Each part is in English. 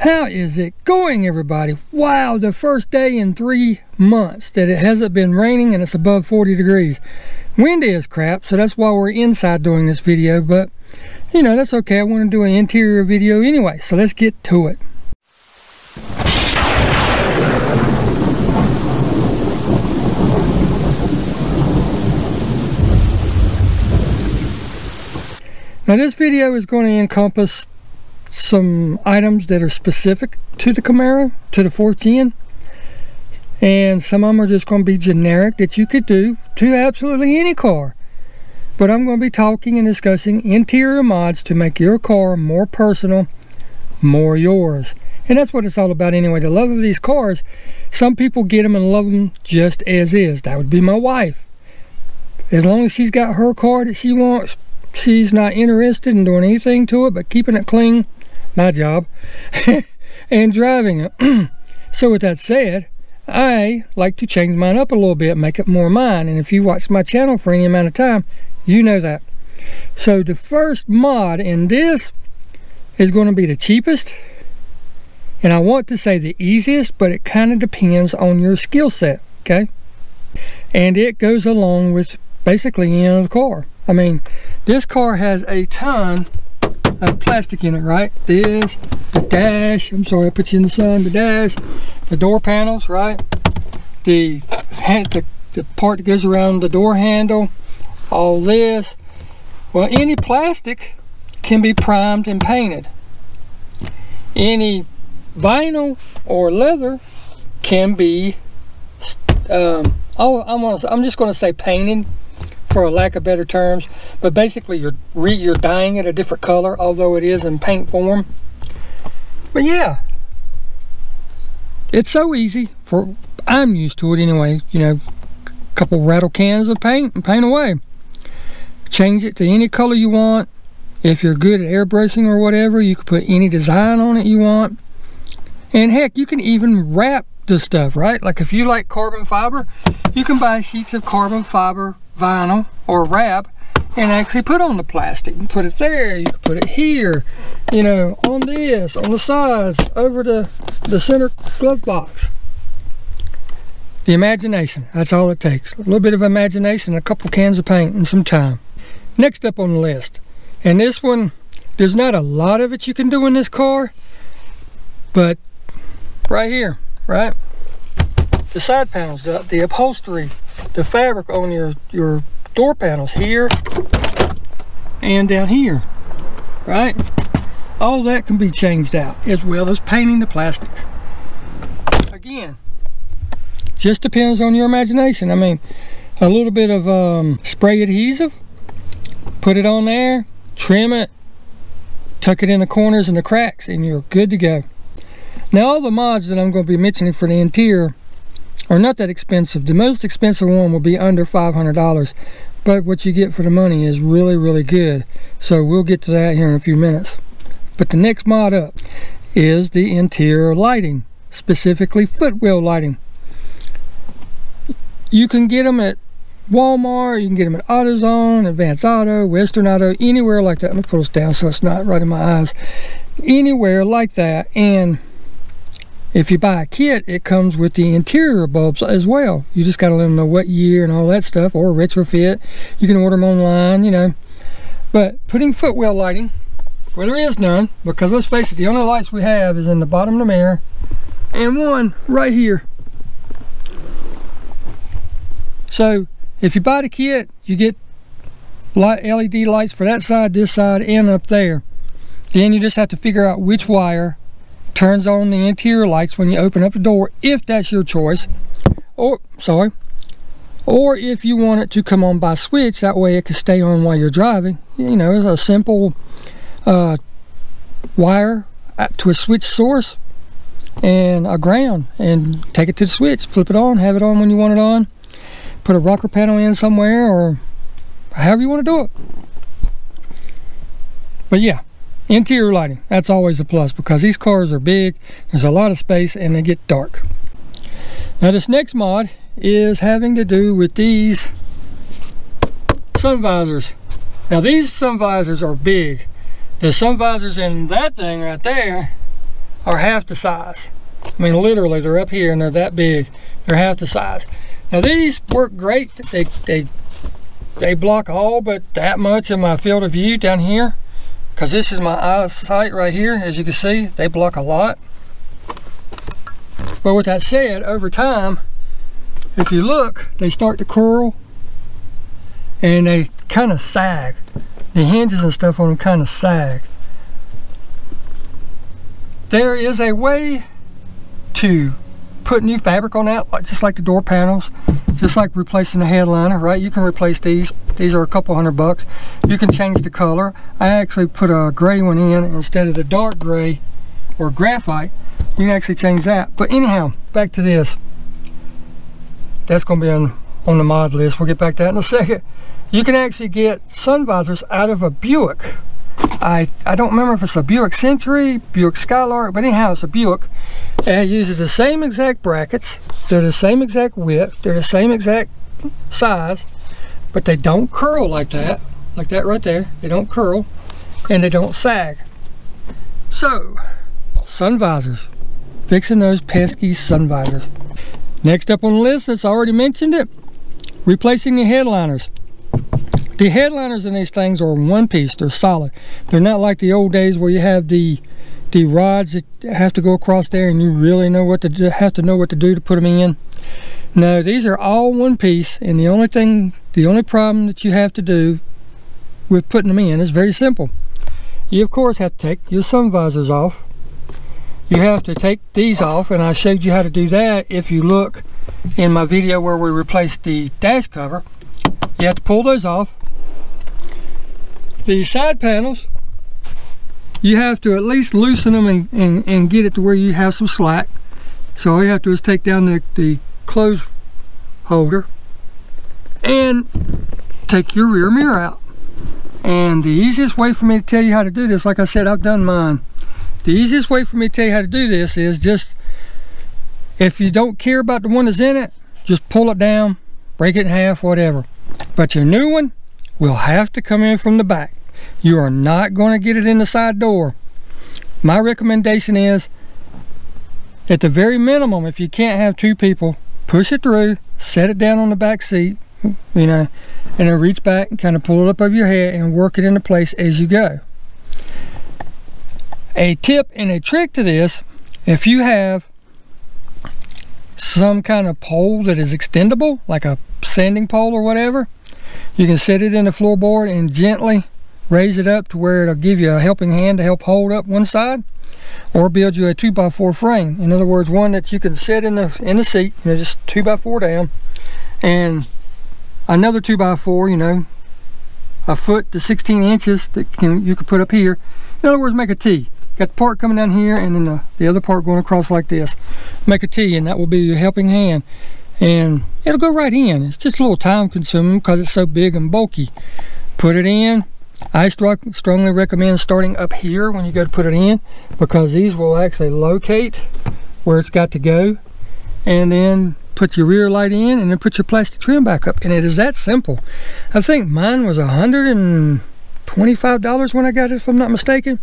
How is it going, everybody? Wow, the first day in 3 months that it hasn't been raining and it's above 40 degrees. Windy as crap, so that's why we're inside doing this video, but you know, that's okay. I want to do an interior video anyway, so let's get to it. Now this video is going to encompass some items that are specific to the Camaro, to the 410, and some of them are just going to be generic that you could do to absolutely any car. But I'm going to be talking and discussing interior mods to make your car more personal, more yours. And that's what it's all about anyway. The love of these cars, some people get them and love them just as is. That would be my wife. As long as she's got her car that she wants, she's not interested in doing anything to it but keeping it clean, my job, and driving it. So with that said, I like to change mine up a little bit, make it more mine. And if you watch my channel for any amount of time, you know that. So the first mod in this is going to be the cheapest, and I want to say the easiest, but it kind of depends on your skill set, okay? And it goes along with basically any other car. I mean, this car has a ton of plastic in it, right? This, the dash, I'm sorry I put you in the sun, the dash, the door panels, right? The part that goes around the door handle, all this. Well, any plastic can be primed and painted. Any vinyl or leather can be, I'm just going to say painted, for a lack of better terms, but basically you're dyeing it a different color, although it is in paint form. But yeah, it's so easy. I'm used to it anyway. You know, a couple rattle cans of paint and paint away. Change it to any color you want. If you're good at airbrushing or whatever, you can put any design on it you want. And heck, you can even wrap this stuff, right? Like if you like carbon fiber, you can buy sheets of carbon fiber vinyl or wrap and actually put on the plastic and put it there. You can put it here, you know, on this, on the sides, over the center glove box. The imagination, that's all it takes. A little bit of imagination, a couple cans of paint, and some time. Next up on the list, and this one, there's not a lot of it you can do in this car, but right here, right? The side panels, the upholstery, the fabric on your door panels here and down here, right? All that can be changed out, as well as painting the plastics. Again, just depends on your imagination. I mean, a little bit of spray adhesive, put it on there, trim it, tuck it in the corners and the cracks, and you're good to go. Now all the mods that I'm going to be mentioning for the interior are not that expensive. The most expensive one will be under $500, but what you get for the money is really, really good. So we'll get to that here in a few minutes. But the next mod up is the interior lighting, specifically footwheel lighting. You can get them at Walmart, you can get them at AutoZone, Advance Auto, Western Auto, anywhere like that. Let me pull this down so it's not right in my eyes. Anywhere like that. And if you buy a kit, it comes with the interior bulbs as well. You just got to let them know what year and all that stuff, or retrofit. You can order them online, you know. But putting footwheel lighting where there is none, because let's face it, the only lights we have is in the bottom of the mirror and one right here. So if you buy the kit, you get LED lights for that side, this side, and up there. Then you just have to figure out which wire turns on the interior lights when you open up the door, if that's your choice, or if you want it to come on by switch, that way it can stay on while you're driving. You know, it's a simple wire to a switch source and a ground, and take it to the switch, flip it on, have it on when you want it on, put a rocker panel in somewhere, or however you want to do it. But yeah, interior lighting, that's always a plus, because these cars are big, there's a lot of space, and they get dark. Now this next mod is having to do with these sun visors. Now these sun visors are big. The sun visors in that thing right there are half the size. I mean, literally, they're up here and they're that big. They're half the size. Now these work great. They block all but that much of my field of view down here, because this is my eyesight right here. As you can see, they block a lot. But with that said, over time, if you look, they start to curl and they kind of sag. The hinges and stuff on them kind of sag. There is a way to put new fabric on that, just like the door panels, just like replacing the headliner, right? You can replace these. These are a couple $100. You can change the color. I actually put a gray one in instead of the dark gray or graphite. You can actually change that. But anyhow, back to this. That's going to be on the mod list. We'll get back to that in a second. You can actually get sun visors out of a Buick. I don't remember if it's a Buick Century, Buick Skylark, but anyhow, it's a Buick. And it uses the same exact brackets. They're the same exact width. They're the same exact size, but they don't curl like that right there. They don't curl, and they don't sag. So, sun visors. Fixing those pesky sun visors. Next up on the list, that's already mentioned it, replacing the headliners. The headliners in these things are one piece. They're solid. They're not like the old days where you have the rods that have to go across there and you really know what to do, have to know what to do to put them in. No, these are all one piece, and the only problem that you have to do with putting them in is very simple. You of course have to take your sun visors off. You have to take these off, and I showed you how to do that if you look in my video where we replaced the dash cover. You have to pull those off. The side panels, you have to at least loosen them and get it to where you have some slack. So all you have to do is take down the clothes holder and take your rear mirror out. And the easiest way for me to tell you how to do this, like I said, I've done mine. The easiest way for me to tell you how to do this is just, if you don't care about the one that's in it, just pull it down, break it in half, whatever. But your new one will have to come in from the back. You are not going to get it in the side door. My recommendation is, at the very minimum, if you can't have two people, push it through, set it down on the back seat, you know, and then reach back and kind of pull it up over your head and work it into place as you go. A tip and a trick to this, if you have some kind of pole that is extendable, like a sanding pole or whatever, you can set it in the floorboard and gently raise it up to where it'll give you a helping hand to help hold up one side, or build you a 2x4 frame. In other words, one that you can set in the seat, you know, just 2x4 down, and another 2x4, you know, a foot to 16 inches that you can put up here. In other words, make a T. Got the part coming down here, and then the other part going across like this. Make a T, and that will be your helping hand, and it'll go right in. It's just a little time consuming because it's so big and bulky. Put it in. I strongly recommend starting up here when you go to put it in, because these will actually locate where it's got to go, and then put your rear light in, and then put your plastic trim back up, and it is that simple. I think mine was $125 when I got it, if I'm not mistaken,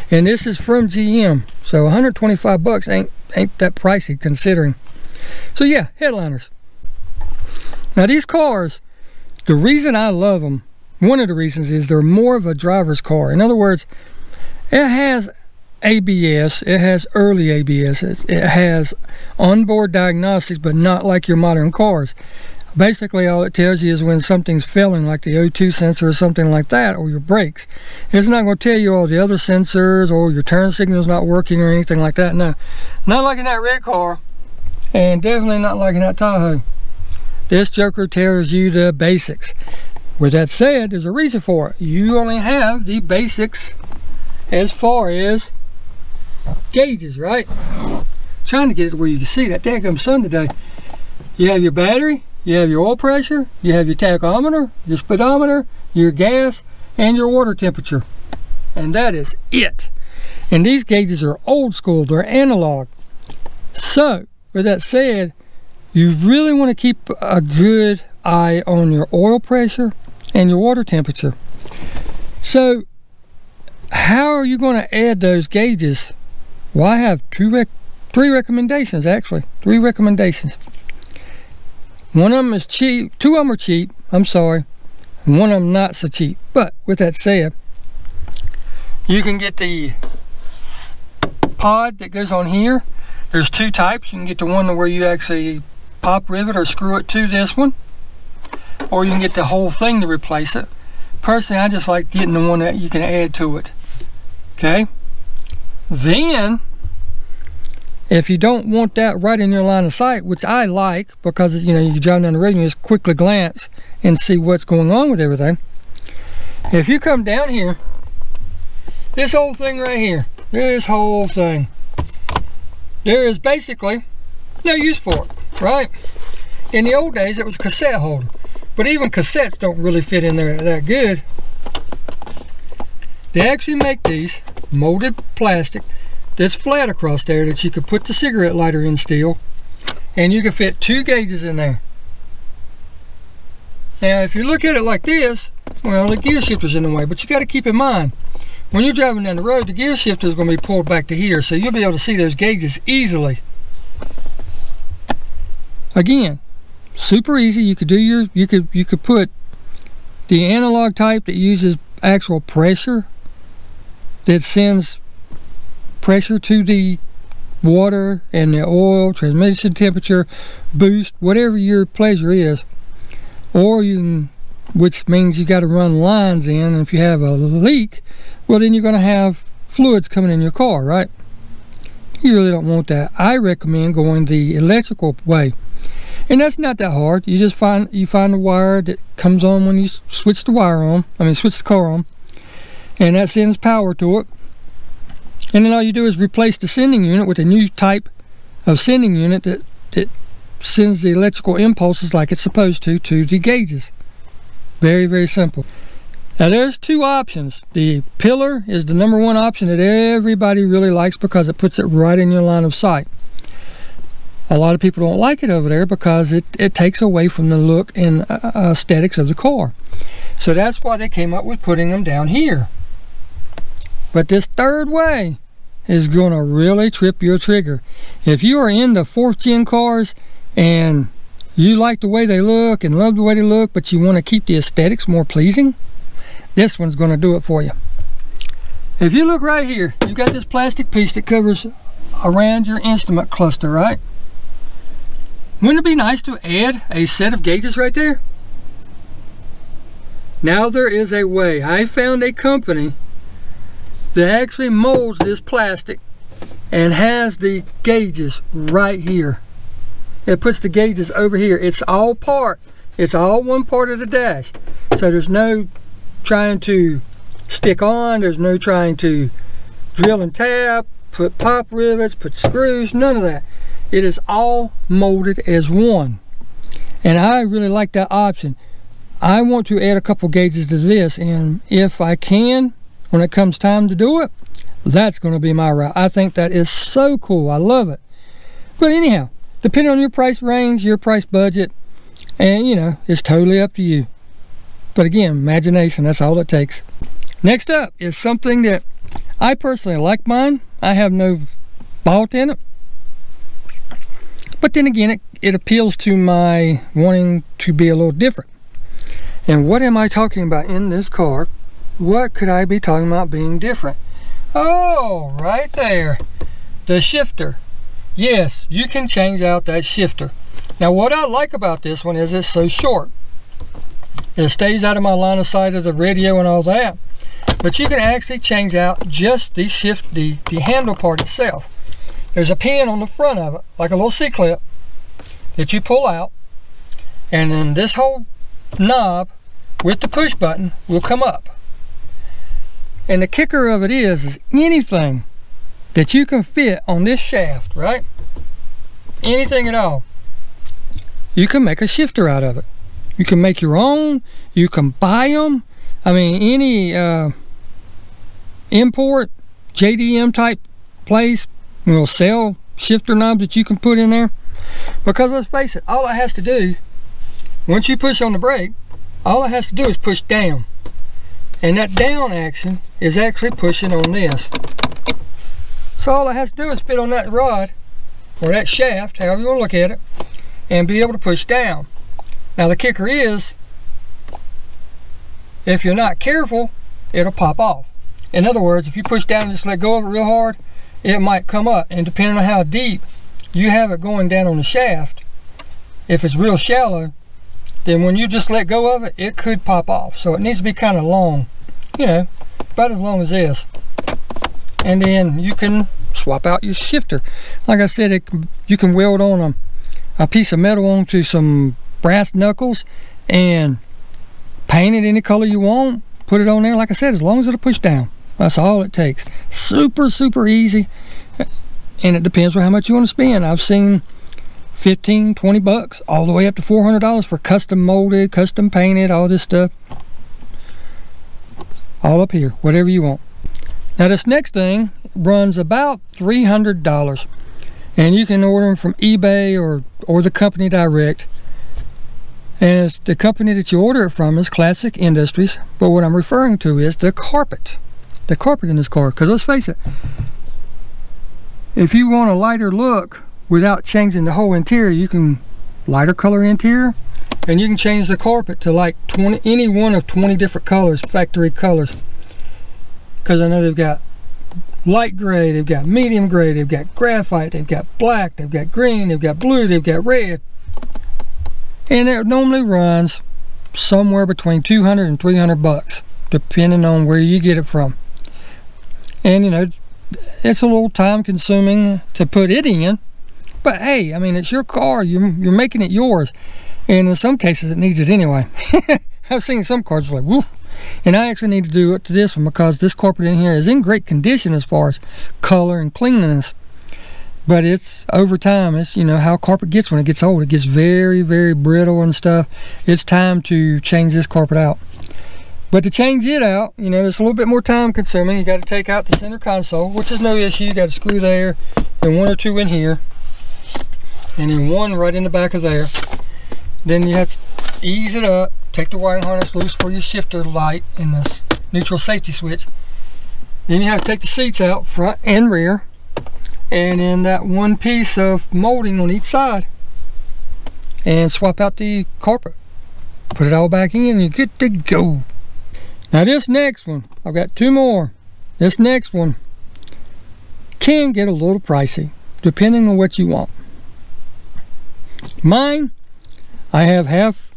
and this is from GM, so 125 bucks ain't that pricey considering. So yeah, headliners. Now these cars, the reason I love them, one of the reasons is they're more of a driver's car. In other words, it has ABS, it has early ABS, it has onboard diagnostics, but not like your modern cars. Basically all it tells you is when something's failing, like the O2 sensor or something like that, or your brakes. It's not going to tell you all the other sensors or your turn signal's not working or anything like that. No, not like in that red car, and definitely not like in that Tahoe. This joker tells you the basics. With that said, there's a reason for it. You only have the basics as far as gauges, right? Trying to get it to where you can see that daggum sun today. You have your battery, you have your oil pressure, you have your tachometer, your speedometer, your gas, and your water temperature. And that is it. And these gauges are old school, they're analog. So, with that said, you really want to keep a good eye on your oil pressure and your water temperature. So how are you going to add those gauges Well, I have three recommendations, actually. 3 recommendations. One of them is cheap. 2 of them are cheap. I'm sorry. And one of them not so cheap. But with that said, you can get the pod that goes on here. There's 2 types. You can get the one where you actually pop rivet or screw it to this one, or you can get the whole thing to replace it. Personally, I just like getting the one that you can add to it. Okay? Then, if you don't want that right in your line of sight, which I like, because you know, you drive down the road and you just quickly glance and see what's going on with everything. If you come down here, this whole thing right here, this whole thing, there is basically no use for it, right? In the old days, it was a cassette holder, but even cassettes don't really fit in there that good. They actually make these molded plastic that's flat across there that you could put the cigarette lighter in still, and you can fit 2 gauges in there. Now, if you look at it like this, well, the gear shifter's in the way, but you got to keep in mind, when you're driving down the road, the gear shifter is going to be pulled back to here, so you'll be able to see those gauges easily. Again, super easy. You could do you could put the analog type that uses actual pressure, that sends pressure to the water and the oil, transmission temperature, boost, whatever your pleasure is. Or you can, which means you got to run lines in, and if you have a leak, well, then you're going to have fluids coming in your car, right? You really don't want that. I recommend going the electrical way, and that's not that hard. You just find the wire that comes on when you switch the car on, and that sends power to it. And then all you do is replace the sending unit with a new type of sending unit that sends the electrical impulses like it's supposed to the gauges. Very, very simple. Now there's 2 options. The pillar is the #1 option that everybody really likes because it puts it right in your line of sight. A lot of people don't like it over there because it takes away from the look and aesthetics of the car. So that's why they came up with putting them down here. But this 3rd way is going to really trip your trigger. If you are into 4th gen cars and you like the way they look and love the way they look, but you want to keep the aesthetics more pleasing, this one's going to do it for you. If you look right here, you've got this plastic piece that covers around your instrument cluster, right? Wouldn't it be nice to add a set of gauges right there? Now there is a way. I found a company that actually molds this plastic and has the gauges right here. It puts the gauges over here. It's all one part of the dash. So there's no trying to stick on, there's no trying to drill and tap, put pop rivets, put screws, none of that. It is all molded as one. And I really like that option. I want to add a couple gauges to this, and if I can, when it comes time to do it, that's going to be my route. I think that is so cool. I love it. But anyhow, depending on your price range, your price budget, and you know, it's totally up to you. But again, imagination, that's all it takes. Next up is something that I personally like mine. I have no fault in it. But then again, it appeals to my wanting to be a little different. And what am I talking about in this car? What could I be talking about being different? Oh, right there. The shifter. Yes, you can change out that shifter. Now what I like about this one is it's so short. It stays out of my line of sight of the radio and all that. But you can actually change out just the handle part itself. There's a pin on the front of it, like a little C-clip, that you pull out. And then this whole knob with the push button will come up. And the kicker of it is anything that you can fit on this shaft, right? Anything at all, you can make a shifter out of it. You can make your own, you can buy them. I mean, any import JDM type place will sell shifter knobs that you can put in there. Because let's face it, all it has to do, once you push on the brake, all it has to do is push down. And that down action is actually pushing on this. So all it has to do is fit on that rod, or that shaft, however you want to look at it, and be able to push down. Now the kicker is, if you're not careful, it'll pop off. In other words, if you push down and just let go of it real hard, it might come up, and depending on how deep you have it going down on the shaft, if it's real shallow, then when you just let go of it, it could pop off. So it needs to be kind of long, you know, about as long as this. And then you can swap out your shifter. Like I said, you can weld on a piece of metal onto some brass knuckles and paint it any color you want. Put it on there, like I said, as long as it'll push down. That's all it takes. Super, super easy. And it depends on how much you want to spend. I've seen 15, 20 bucks, all the way up to $400 for custom molded, custom painted, all this stuff. All up here, whatever you want. Now this next thing runs about $300, and you can order them from eBay or the company direct. And it's the company that you order it from is Classic Industries, but what I'm referring to is the carpet in this car. Because let's face it, if you want a lighter look without changing the whole interior, you can lighter color interior, and you can change the carpet to like any one of 20 different colors, factory colors. Because I know they've got light gray, they've got medium gray, they've got graphite, they've got black, they've got green, they've got blue, they've got red. And it normally runs somewhere between 200 and 300 bucks, depending on where you get it from. And you know, it's a little time consuming to put it in, but hey, I mean, it's your car, you're making it yours. And in some cases it needs it anyway. I've seen some cars like, woo. And I actually need to do it to this one because this carpet in here is in great condition as far as color and cleanliness. But it's over time, it's, you know, how carpet gets when it gets old. It gets very, very brittle and stuff. It's time to change this carpet out. But to change it out, you know, it's a little bit more time consuming. You got to take out the center console, which is no issue. You got a screw there and one or two in here, and then one right in the back of there. Then you have to ease it up. Take the wiring harness loose for your shifter light and the neutral safety switch. Then you have to take the seats out, front and rear, and then that one piece of molding on each side, and swap out the carpet. Put it all back in and you're good to go. Now this next one, I've got two more. This next one can get a little pricey depending on what you want. Mine, I have half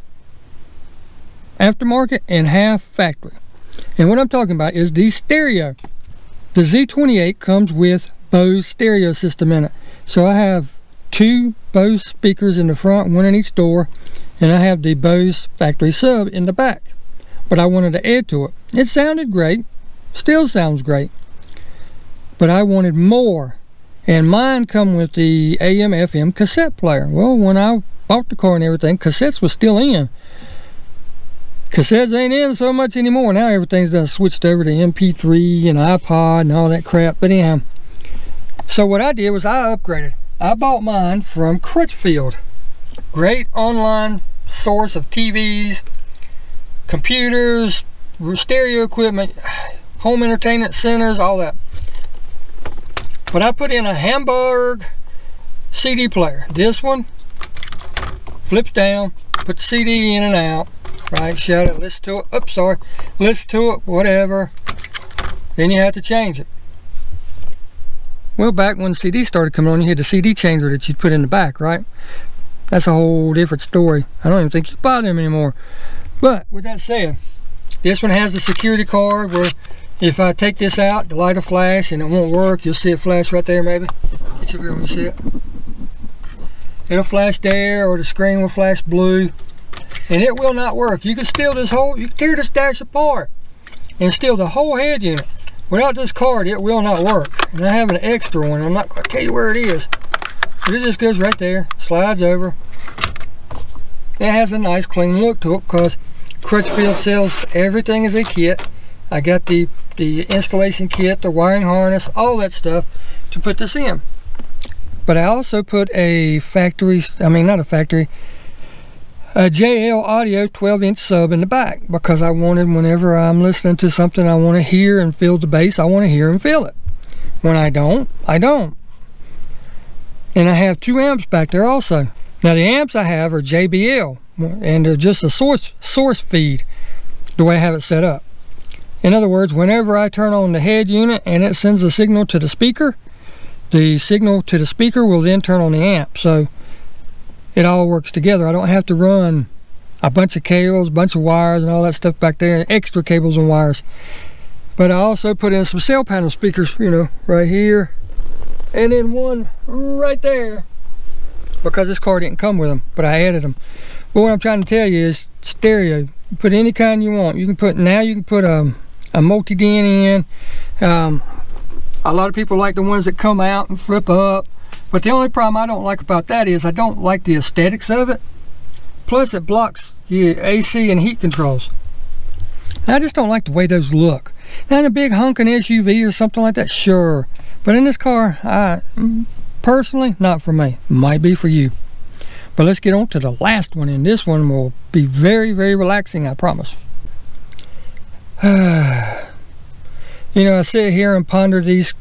aftermarket and half factory. And what I'm talking about is the stereo. The Z28 comes with Bose stereo system in it. So I have two Bose speakers in the front, one in each door, and I have the Bose factory sub in the back. But I wanted to add to it. It sounded great, still sounds great, but I wanted more. And mine come with the AM FM cassette player. Well, when I bought the car and everything, cassettes was still in. Cassettes ain't in so much anymore. Now everything's done switched over to MP3 and iPod and all that crap. But anyhow, so what I did was I upgraded. I bought mine from Crutchfield. Great online source of TVs, computers, stereo equipment, home entertainment centers, all that. But I put in a Hamburg CD player. This one flips down, put the CD in and out, right? Shut it, listen to it. Oops, sorry. Listen to it, whatever. Then you have to change it. Well, back when the CD started coming on, you had the CD changer that you'd put in the back, right? That's a whole different story. I don't even think you buy them anymore. But with that said, this one has the security card where if I take this out, the light will flash and it won't work. You'll see it flash right there, maybe. Get you over here when you see it. It'll flash there, or the screen will flash blue, and it will not work. You can steal this whole, you can tear this dash apart and steal the whole head unit. Without this card, it will not work. And I have an extra one. I'm not going to tell you where it is. But it just goes right there, slides over. It has a nice clean look to it because Crutchfield sells everything as a kit. I got the installation kit, the wiring harness, all that stuff to put this in. But I also put a factory, I mean not a factory, a JL Audio 12-inch sub in the back, because I wanted, whenever I'm listening to something I want to hear and feel the bass, I want to hear and feel it. When I don't, I don't. And I have 2 amps back there also. Now the amps I have are JBL, and they're just a source feed, the way I have it set up. In other words, whenever I turn on the head unit and it sends a signal to the signal to the speaker will then turn on the amp. So it all works together. I don't have to run a bunch of cables, bunch of wires and all that stuff back there, extra cables and wires. But I also put in some cell panel speakers, you know, right here, and then one right there, because this car didn't come with them, but I added them. But what I'm trying to tell you is stereo. You put any kind you want. You can put a multi-din in. A lot of people like the ones that come out and flip up, but the only problem I don't like about that is I don't like the aesthetics of it. Plus it blocks your AC and heat controls. I just don't like the way those look. Now in a big honking SUV or something like that, sure. But in this car, personally, not for me. Might be for you. But let's get on to the last one, and this one will be very, very relaxing, I promise. You know, I sit here and ponder these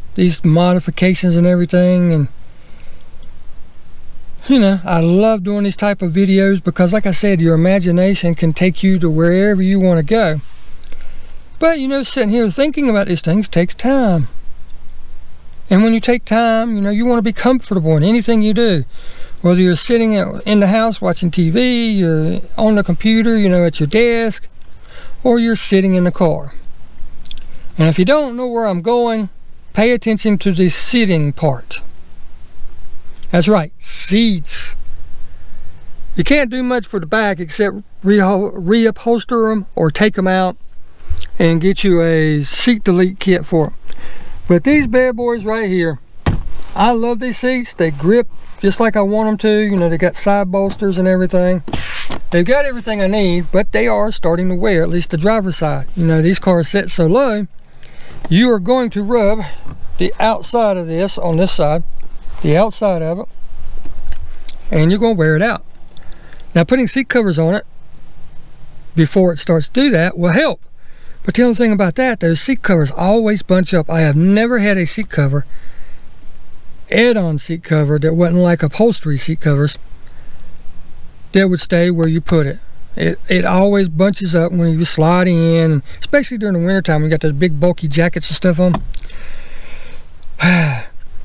modifications and everything, and you know, I love doing these type of videos because, like I said, your imagination can take you to wherever you want to go. But you know, sitting here thinking about these things takes time. And when you take time, you know, you want to be comfortable in anything you do. Whether you're sitting in the house watching TV, you're on the computer, you know, at your desk, or you're sitting in the car. And if you don't know where I'm going, pay attention to the sitting part. That's right, seats. You can't do much for the back except reupholster them or take them out and get you a seat delete kit for them. But these bad boys right here, I love these seats. They grip just like I want them to. You know, they got side bolsters and everything. They've got everything I need, but they are starting to wear, at least the driver's side. You know, these cars sit so low, you are going to rub the outside of this on this side, the outside of it, and you're going to wear it out. Now, putting seat covers on it before it starts to do that will help. But the only thing about that, those seat covers always bunch up. I have never had a seat cover, add-on seat cover, that wasn't like upholstery seat covers, that would stay where you put it. It always bunches up when you slide in, especially during the wintertime when you got those big bulky jackets and stuff on.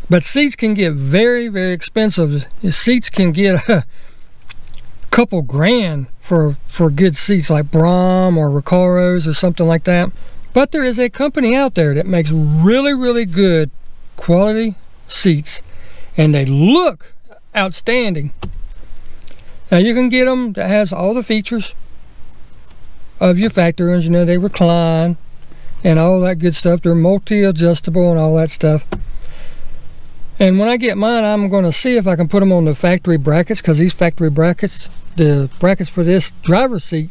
But seats can get very, very expensive. Seats can get a couple grand for good seats like Brom or Recaros or something like that. But there is a company out there that makes really, really good quality seats, and they look outstanding. Now you can get them that has all the features of your factory ones. You know, they recline and all that good stuff. They're multi-adjustable and all that stuff. And when I get mine, I'm going to see if I can put them on the factory brackets, because these factory brackets, the brackets for this driver's seat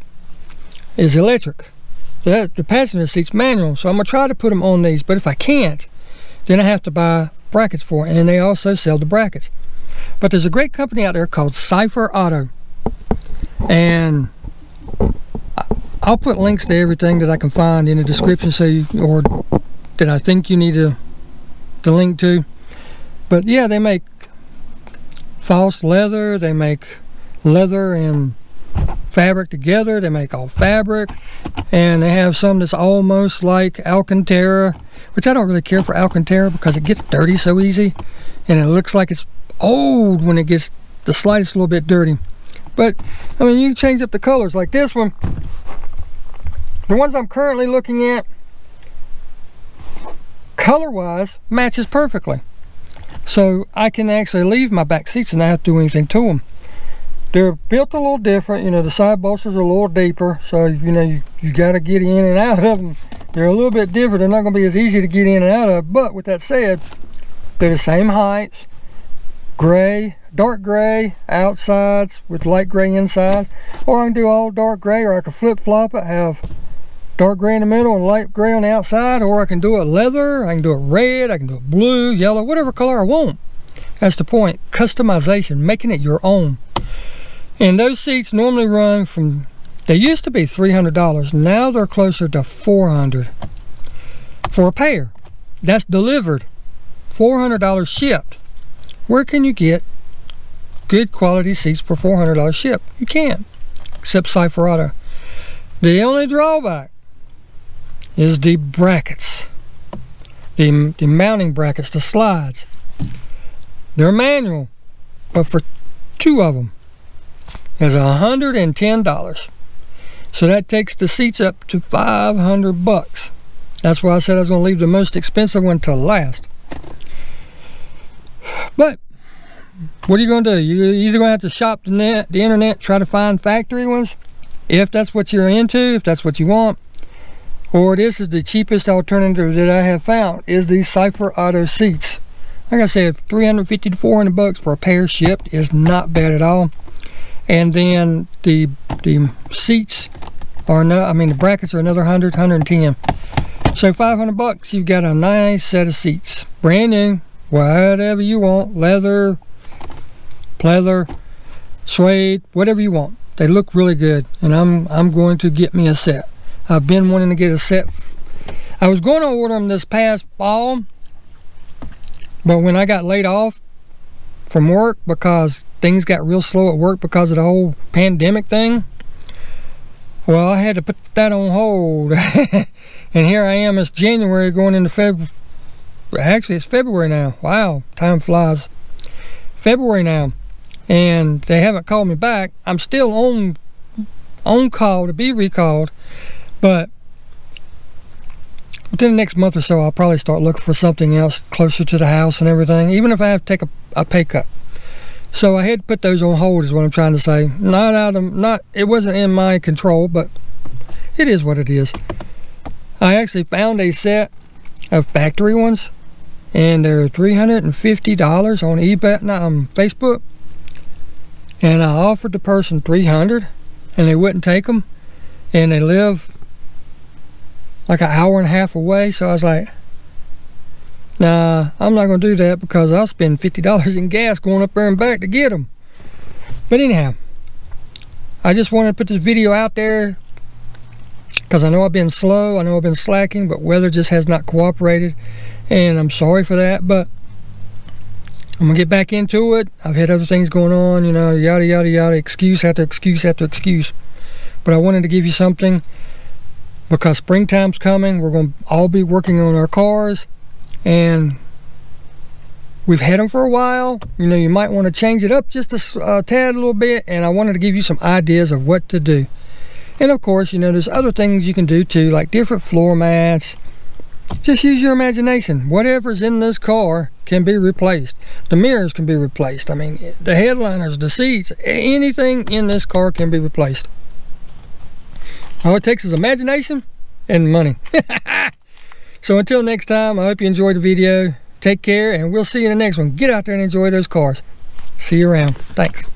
is electric. The passenger seat's manual, so I'm going to try to put them on these. But if I can't, then I have to buy brackets for it, and they also sell the brackets. But there's a great company out there called Cypher Auto, and I'll put links to everything that I can find in the description, so you, or that I think you need to link to. But yeah, they make false leather, they make leather and fabric together, they make all fabric, and they have some that's almost like Alcantara, which I don't really care for Alcantara because it gets dirty so easy, and it looks like it's old when it gets the slightest little bit dirty. But I mean, you can change up the colors. Like this one, the ones I'm currently looking at, color wise matches perfectly, so I can actually leave my back seats and not have to do anything to them. They're built a little different. You know, the side bolsters are a little deeper, so you know, you got to get in and out of them. They're a little bit different. They're not going to be as easy to get in and out of. But with that said, they're the same heights, gray, dark gray outsides with light gray inside, or I can do all dark gray, or I can flip-flop it, have dark gray in the middle and light gray on the outside, or I can do it leather, I can do it red, I can do it blue, yellow, whatever color I want. That's the point. Customization, making it your own. And those seats normally run from, they used to be $300, now they're closer to $400 for a pair. That's delivered. $400 shipped. Where can you get good quality seats for $400 shipped? You can't, except Cipher Auto. The only drawback is the brackets, the mounting brackets, the slides. They're manual, but for 2 of them is $110. So that takes the seats up to $500. That's why I said I was going to leave the most expensive one to last. But what are you going to do? You're either going to have to shop the internet, try to find factory ones, if that's what you're into, if that's what you want. Or this is the cheapest alternative that I have found, is these Cipher Auto seats. Like I said, $350 to $400 for a pair shipped is not bad at all. And then the seats are the brackets are another $100, $110. So $500, you've got a nice set of seats, brand new, whatever you want, leather, pleather, suede, whatever you want. They look really good, and I'm going to get me a set. I've been wanting to get a set. I was going to order them this past fall, but when I got laid off from work because things got real slow at work because of the whole pandemic thing, well, I had to put that on hold. And here I am, it's January going into February. Actually, it's February now. Wow, time flies. February now, and they haven't called me back. I'm still on call to be recalled, but within the next month or so, I'll probably start looking for something else closer to the house and everything, even if I have to take a pay cut. So I had to put those on hold, is what I'm trying to say. It wasn't in my control, but it is what it is. I actually found a set of factory ones, and they're $350 on eBay, Facebook. And I offered the person $300, and they wouldn't take them. And they live like an hour and a half away, so I was like, nah, I'm not going to do that because I'll spend $50 in gas going up there and back to get them. But anyhow, I just wanted to put this video out there because I know I've been slow, I know I've been slacking, but weather just has not cooperated, and I'm sorry for that, but I'm going to get back into it. I've had other things going on, you know, yada, yada, yada, excuse after excuse after excuse. But I wanted to give you something because springtime's coming. We're going to all be working on our cars, and we've had them for a while. You know, you might want to change it up just a tad, a little bit, and I wanted to give you some ideas of what to do. And of course, you know, there's other things you can do too, like different floor mats. Just use your imagination. Whatever's in this car can be replaced. The mirrors can be replaced. I mean, the headliners, the seats, anything in this car can be replaced. All it takes is imagination and money. So until next time, I hope you enjoyed the video. Take care, and we'll see you in the next one. Get out there and enjoy those cars. See you around. Thanks.